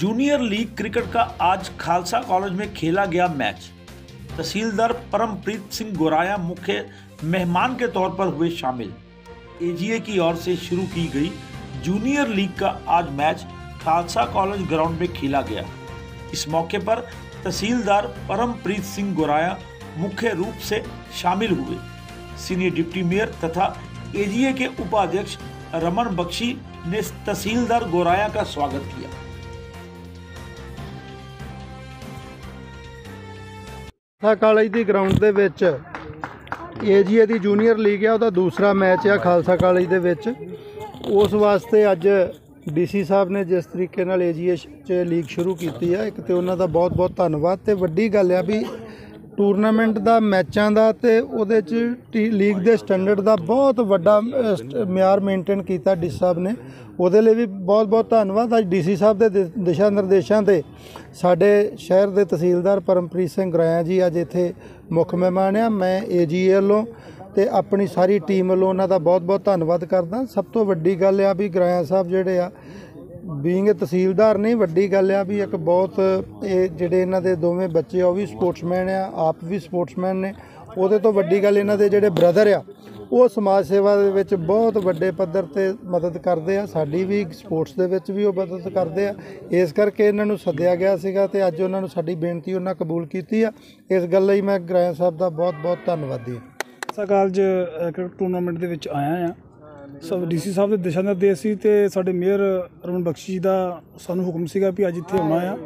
Junior league cricket का आज Khalsa college में खेला गया मैच। तहसीलदार परमप्रीत सिंह गोराया मुख्य मेहमान के तौर पर हुए शामिल। एजीए की ओर से शुरू की गई जूनियर लीग का आज मैच खालसा कॉलेज ग्राउंड में खेला गया। इस मौके पर तहसीलदार परमप्रीत सिंह गोराया मुख्य रूप से शामिल हुए। सीनियर डिप्टी मेयर तथा एजीए के उपाध्यक्ष रमन बख्शी ने तहसीलदार गोराया का स्वागत किया। ਖਾਲਸਾ ਕਾਲਜ ਦੀ ਗਰਾਊਂਡ ਦੇ ਵਿੱਚ ਏਜੀਏ ਦੀ ਜੂਨੀਅਰ ਲੀਗ ਆ, ਉਹਦਾ ਦੂਸਰਾ ਮੈਚ ਆ ਖਾਲਸਾ ਕਾਲਜ ਦੇ ਵਿੱਚ। ਉਸ ਵਾਸਤੇ ਅੱਜ ਡੀਸੀ ਸਾਹਿਬ ਨੇ ਜਿਸ ਤਰੀਕੇ ਨਾਲ ਏਜੀਏ 'ਚ ਲੀਗ ਸ਼ੁਰੂ ਕੀਤੀ ਆ, ਇੱਕ ਤੇ ਉਹਨਾਂ ਦਾ ਬਹੁਤ ਬਹੁਤ ਧੰਨਵਾਦ। ਤੇ ਵੱਡੀ ਗੱਲ ਆ ਵੀ ਟੂਰਨਾਮੈਂਟ ਦਾ, ਮੈਚਾਂ ਦਾ ਤੇ ਉਹਦੇ 'ਚ ਲੀਗ ਦੇ ਸਟੈਂਡਰਡ ਦਾ ਬਹੁਤ ਵੱਡਾ ਮਿਆਰ ਮੇਨਟੇਨ ਕੀਤਾ ਡੀ ਸਾਹਿਬ ਨੇ, ਉਹਦੇ ਲਈ ਵੀ ਬਹੁਤ ਬਹੁਤ ਧੰਨਵਾਦ। ਅੱਜ ਡੀਸੀ ਸਾਹਿਬ ਦੇ ਦਿਸ਼ਾ ਨਿਰਦੇਸ਼ਾਂ 'ਤੇ ਸਾਡੇ ਸ਼ਹਿਰ ਦੇ ਤਹਿਸੀਲਦਾਰ ਪਰਮਪ੍ਰੀਤ ਸਿੰਘ ਗੋਰਾਇਆ ਜੀ ਅੱਜ ਇੱਥੇ ਮੁੱਖ ਮਹਿਮਾਨ ਆ। ਮੈਂ ਏਜੀਏ ਵੱਲੋਂ ਤੇ ਆਪਣੀ ਸਾਰੀ ਟੀਮ ਵੱਲੋਂ ਉਹਨਾਂ ਦਾ ਬਹੁਤ ਬਹੁਤ ਧੰਨਵਾਦ ਕਰਦਾ। ਸਭ ਤੋਂ ਵੱਡੀ ਗੱਲ ਆ ਵੀ ਗੋਰਾਇਆ ਸਾਹਿਬ ਜਿਹੜੇ ਆ ਬੀਇੰਗ ਤਹਿਸੀਲਦਾਰ ਨਹੀਂ, ਵੱਡੀ ਗੱਲ ਆ ਵੀ ਇੱਕ ਬਹੁਤ ਇਹ ਜਿਹੜੇ ਇਹਨਾਂ ਦੇ ਦੋਵੇਂ ਬੱਚੇ ਆ ਉਹ ਵੀ ਸਪੋਰਟਸਮੈਨ ਆ, ਆਪ ਵੀ ਸਪੋਰਟਸਮੈਨ ਨੇ। ਉਹਦੇ ਤੋਂ ਵੱਡੀ ਗੱਲ ਇਹਨਾਂ ਦੇ ਜਿਹੜੇ ਬ੍ਰਦਰ ਆ ਉਹ ਸਮਾਜ ਸੇਵਾ ਦੇ ਵਿੱਚ ਬਹੁਤ ਵੱਡੇ ਪੱਧਰ 'ਤੇ ਮਦਦ ਕਰਦੇ ਆ, ਸਾਡੀ ਵੀ ਸਪੋਰਟਸ ਦੇ ਵਿੱਚ ਵੀ ਉਹ ਮਦਦ ਕਰਦੇ ਆ। ਇਸ ਕਰਕੇ ਇਹਨਾਂ ਨੂੰ ਸੱਦਿਆ ਗਿਆ ਸੀਗਾ ਤੇ ਅੱਜ ਉਹਨਾਂ ਨੂੰ ਸਾਡੀ ਬੇਨਤੀ ਉਹਨਾਂ ਕਬੂਲ ਕੀਤੀ ਆ। ਇਸ ਗੱਲ ਲਈ ਮੈਂ ਗੋਰਾਇਆ ਸਾਹਿਬ ਦਾ ਬਹੁਤ ਬਹੁਤ ਧੰਨਵਾਦੀ ਹਾਂ। ਖਾਲਸਾ ਕਾਲਜ ਕ੍ਰਿਕਟ ਟੂਰਨਾਮੈਂਟ ਦੇ ਵਿੱਚ ਆਇਆ ਆ। ਸਭ ਡੀਸੀ ਸਾਹਿਬ ਦੇ ਦਿਸ਼ਾ ਨਿਰਦੇਸ਼ ਸੀ ਤੇ ਸਾਡੇ ਮੇਅਰ ਰਮਨ ਬਖਸ਼ੀ ਦਾ ਸਾਨੂੰ ਹੁਕਮ ਸੀਗਾ ਵੀ ਅੱਜ ਇੱਥੇ ਆਉਣਾ ਆ।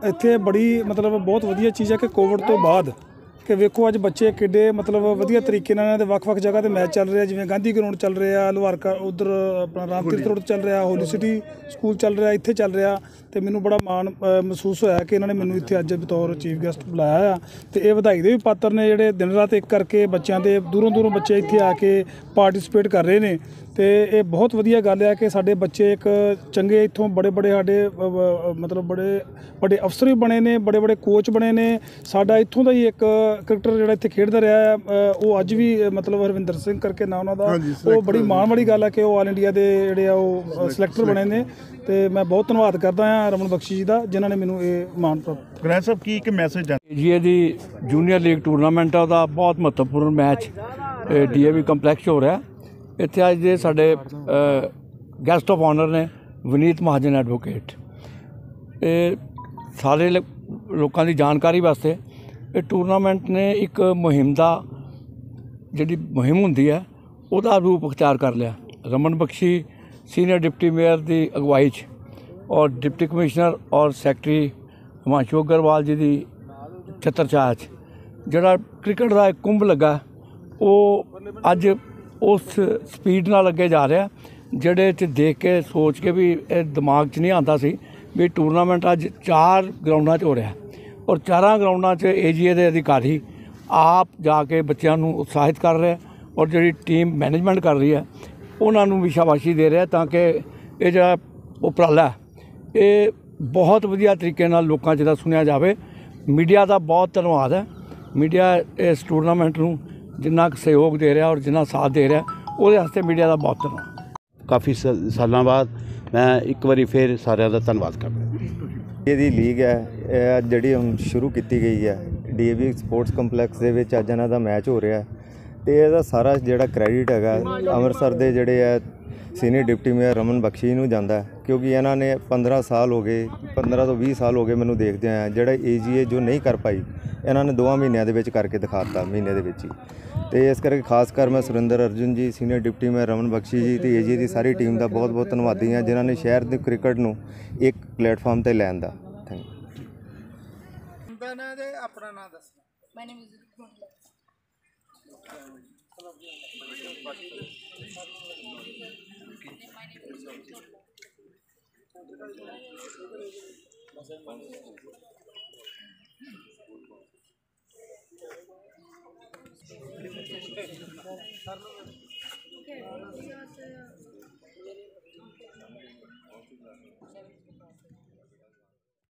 ਇੱਥੇ ਬੜੀ ਮਤਲਬ ਬਹੁਤ ਵਧੀਆ ਚੀਜ਼ ਹੈ ਕਿ ਕੋਵਿਡ ਤੋਂ ਬਾਅਦ ਕਿ ਵੇਖੋ ਅੱਜ ਬੱਚੇ ਕਿੱਡੇ ਮਤਲਬ ਵਧੀਆ ਤਰੀਕੇ ਨਾਲ ਇਹਨਾਂ ਦੇ ਵੱਖ-ਵੱਖ ਜਗ੍ਹਾ 'ਤੇ ਮੈਚ ਚੱਲ ਰਿਹਾ, ਜਿਵੇਂ ਗਾਂਧੀ ਗਰਾਊਂਡ ਚੱਲ ਰਿਹਾ, ਲੁਹਾਰਕਾ ਉੱਧਰ ਆਪਣਾ ਰਾਮ ਤੀਰਥ ਰੋਡ ਚੱਲ ਰਿਹਾ, ਹੋਲੀ ਸਿਟੀ ਸਕੂਲ ਚੱਲ ਰਿਹਾ, ਇੱਥੇ ਚੱਲ ਰਿਹਾ। ਤੇ ਮੈਨੂੰ ਬੜਾ ਮਾਣ ਮਹਿਸੂਸ ਹੋਇਆ ਕਿ ਇਹਨਾਂ ਨੇ ਮੈਨੂੰ ਇੱਥੇ ਅੱਜ ਬਤੌਰ ਚੀਫ ਗੈਸਟ ਬੁਲਾਇਆ ਆ। ਤੇ ਇਹ ਵਧਾਈ ਦੇ ਵੀ ਪਾਤਰ ਨੇ ਜਿਹੜੇ ਦਿਨ ਰਾਤ ਇੱਕ ਕਰਕੇ ਬੱਚਿਆਂ ਦੇ ਦੂਰੋਂ ਬੱਚੇ ਇੱਥੇ ਆ ਕੇ ਪਾਰਟਿਸਿਪੇਟ ਕਰ ਰਹੇ ਨੇ। ਤੇ ਇਹ ਬਹੁਤ ਵਧੀਆ ਗੱਲ ਹੈ ਕਿ ਸਾਡੇ ਬੱਚੇ ਇੱਕ ਚੰਗੇ ਇੱਥੋਂ ਬੜੇ ਸਾਡੇ ਮਤਲਬ ਬੜੇ ਅਫਸਰ ਵੀ ਬਣੇ ਨੇ, ਬੜੇ ਕੋਚ ਬਣੇ ਨੇ। ਸਾਡਾ ਇੱਥੋਂ ਦਾ ਹੀ ਇੱਕ ਕ੍ਰਿਕਟਰ ਜਿਹੜਾ ਇੱਥੇ ਖੇਡਦਾ ਰਿਹਾ ਉਹ ਅੱਜ ਵੀ ਮਤਲਬ ਹਰਵਿੰਦਰ ਸਿੰਘ ਕਰਕੇ ਨਾਂ ਉਹਨਾਂ ਦਾ, ਉਹ ਬੜੀ ਮਾਣ ਵਾਲੀ ਗੱਲ ਹੈ ਕਿ ਉਹ ਆਲ ਇੰਡੀਆ ਦੇ ਜਿਹੜੇ ਆ ਉਹ ਸਿਲੈਕਟਰ ਬਣੇ ਨੇ। ਤੇ ਮੈਂ ਬਹੁਤ ਧੰਨਵਾਦ ਕਰਦਾ ਹਾਂ ਰਮਨ ਬਖਸ਼ੀ ਜੀ ਦਾ, ਜਿਨ੍ਹਾਂ ਨੇ ਮੈਨੂੰ ਇਹ ਮਾਣ ਪ੍ਰਾਪਤ। ਗੋਰਾਇਆ ਸਾਹਿਬ ਕੀ ਇੱਕ ਮੈਸੇਜ ਹੈ? ਏਜੀਏ ਦੀ ਜੂਨੀਅਰ ਲੀਗ ਟੂਰਨਾਮੈਂਟ ਆ, ਉਹਦਾ ਬਹੁਤ ਮਹੱਤਵਪੂਰਨ ਮੈਚ ਡੀਏਵੀ ਕੰਪਲੈਕਸ ਹੋ ਰਿਹਾ। ਇੱਥੇ ਅੱਜ ਦੇ ਸਾਡੇ ਗੈਸਟ ਆਫ ਆਨਰ ਨੇ ਵਿਨੀਤ ਮਹਾਜਨ ਐਡਵੋਕੇਟ। ਇਹ ਸਾਰੇ ਲੋਕਾਂ ਦੀ ਜਾਣਕਾਰੀ ਵਾਸਤੇ ਇਹ ਟੂਰਨਾਮੈਂਟ ਨੇ ਇੱਕ ਮੁਹਿੰਮ ਦਾ ਜਿਹੜੀ ਮੁਹਿੰਮ ਹੁੰਦੀ ਹੈ ਉਹਦਾ ਰੂਪ ਅਖਤਿਆਰ ਕਰ ਲਿਆ। ਰਮਨ ਬਖਸ਼ੀ ਸੀਨੀਅਰ ਡਿਪਟੀ ਮੇਅਰ ਦੀ ਅਗਵਾਈ 'ਚ ਔਰ ਡਿਪਟੀ ਕਮਿਸ਼ਨਰ ਔਰ ਸੈਕਟਰੀ ਹਿਮਾਂਸ਼ੂ ਅਗਰਵਾਲ ਜੀ ਦੀ ਛਤਰਛਾਇਆ 'ਚ ਜਿਹੜਾ ਕ੍ਰਿਕਟ ਦਾ ਇੱਕ ਕੁੰਭ ਲੱਗਾ, ਉਹ ਅੱਜ ਉਸ ਸਪੀਡ ਨਾਲ ਅੱਗੇ ਜਾ ਰਿਹਾ ਜਿਹੜੇ 'ਚ ਦੇਖ ਕੇ ਸੋਚ ਕੇ ਵੀ ਇਹ ਦਿਮਾਗ 'ਚ ਨਹੀਂ ਆਉਂਦਾ ਸੀ ਵੀ ਟੂਰਨਾਮੈਂਟ ਅੱਜ 4 ਗਰਾਊਂਡਾਂ 'ਚ ਹੋ ਰਿਹਾ ਔਰ 4 ਗਰਾਊਂਡਾਂ 'ਚ ਏਜੀਏ ਦੇ ਅਧਿਕਾਰੀ ਆਪ ਜਾ ਕੇ ਬੱਚਿਆਂ ਨੂੰ ਉਤਸ਼ਾਹਿਤ ਕਰ ਰਿਹਾ ਔਰ ਜਿਹੜੀ ਟੀਮ ਮੈਨੇਜਮੈਂਟ ਕਰ ਰਹੀ ਹੈ ਉਹਨਾਂ ਨੂੰ ਵੀ ਸ਼ਾਬਾਸ਼ੀ ਦੇ ਰਿਹਾ ਤਾਂ ਕਿ ਇਹ ਜਿਹੜਾ ਉਪਰਾਲਾ ਇਹ ਬਹੁਤ ਵਧੀਆ ਤਰੀਕੇ ਨਾਲ ਲੋਕਾਂ 'ਚ ਦਾ ਸੁਣਿਆ ਜਾਵੇ। ਮੀਡੀਆ ਦਾ ਬਹੁਤ ਧੰਨਵਾਦ ਹੈ। ਮੀਡੀਆ ਇਸ ਟੂਰਨਾਮੈਂਟ ਨੂੰ ਜਿੰਨਾ ਕੁ ਸਹਿਯੋਗ ਦੇ ਰਿਹਾ ਔਰ ਜਿੰਨਾ ਸਾਥ ਦੇ ਰਿਹਾ ਉਹਦੇ ਵਾਸਤੇ ਮੀਡੀਆ ਦਾ ਬਹੁਤ ਧੰਨਵਾਦ। ਕਾਫੀ ਸਾਲਾਂ ਬਾਅਦ ਮੈਂ ਇੱਕ ਵਾਰੀ ਫਿਰ ਸਾਰਿਆਂ ਦਾ ਧੰਨਵਾਦ ਕਰਦਾ। ਇਹਦੀ ਲੀਗ ਹੈ ਇਹ ਜਿਹੜੀ ਹੁਣ ਸ਼ੁਰੂ ਕੀਤੀ ਗਈ ਹੈ ਡੀਏਵੀ ਸਪੋਰਟਸ ਕੰਪਲੈਕਸ ਦੇ ਵਿੱਚ ਅੱਜ ਇਹਨਾਂ ਦਾ ਮੈਚ ਹੋ ਰਿਹਾ ਤੇ ਇਹਦਾ ਸਾਰਾ ਜਿਹੜਾ ਕ੍ਰੈਡਿਟ ਹੈਗਾ ਅੰਮ੍ਰਿਤਸਰ ਦੇ ਜਿਹੜੇ ਹੈ ਸੀਨੀਅਰ ਡਿਪਟੀ ਮੇਅਰ ਰਮਨ ਬਖਸ਼ੀ ਨੂੰ ਜਾਂਦਾ, ਕਿਉਂਕਿ ਇਹਨਾਂ ਨੇ 15 ਸਾਲ ਹੋ ਗਏ, 15 ਤੋਂ 20 ਸਾਲ ਹੋ ਗਏ ਮੈਨੂੰ ਦੇਖਦੇ ਆ। ਜਿਹੜਾ ਏਜੀਏ ਜੋ ਨਹੀਂ ਕਰ ਪਾਈ ਇਹਨਾਂ ਨੇ 2 ਮਹੀਨਿਆਂ ਦੇ ਵਿੱਚ ਕਰਕੇ ਦਿਖਾਤਾ, ਮਹੀਨੇ ਦੇ ਵਿੱਚ ਹੀ। ਤੇ ਇਸ ਕਰਕੇ ਖਾਸ ਕਰ ਮੈਂ ਸੁਰਿੰਦਰ ਅਰਜੁਨ ਜੀ, ਸੀਨੀਅਰ ਡਿਪਟੀ ਮੇਅਰ ਰਮਨ ਬਖਸ਼ੀ ਜੀ ਤੇ ਏਜੀਏ ਦੀ ਸਾਰੀ ਟੀਮ ਦਾ ਬਹੁਤ ਬਹੁਤ ਧੰਨਵਾਦੀ ਹਾਂ, ਜਿਨ੍ਹਾਂ ਨੇ ਸ਼ਹਿਰ ਦੇ ਕ੍ਰਿਕਟ ਨੂੰ ਇੱਕ ਪਲੇਟਫਾਰਮ 'ਤੇ ਲੈਣ ਦਾ। Thank you. ਆਪਣਾ ਨਾਮ ਦੱਸਣਾ।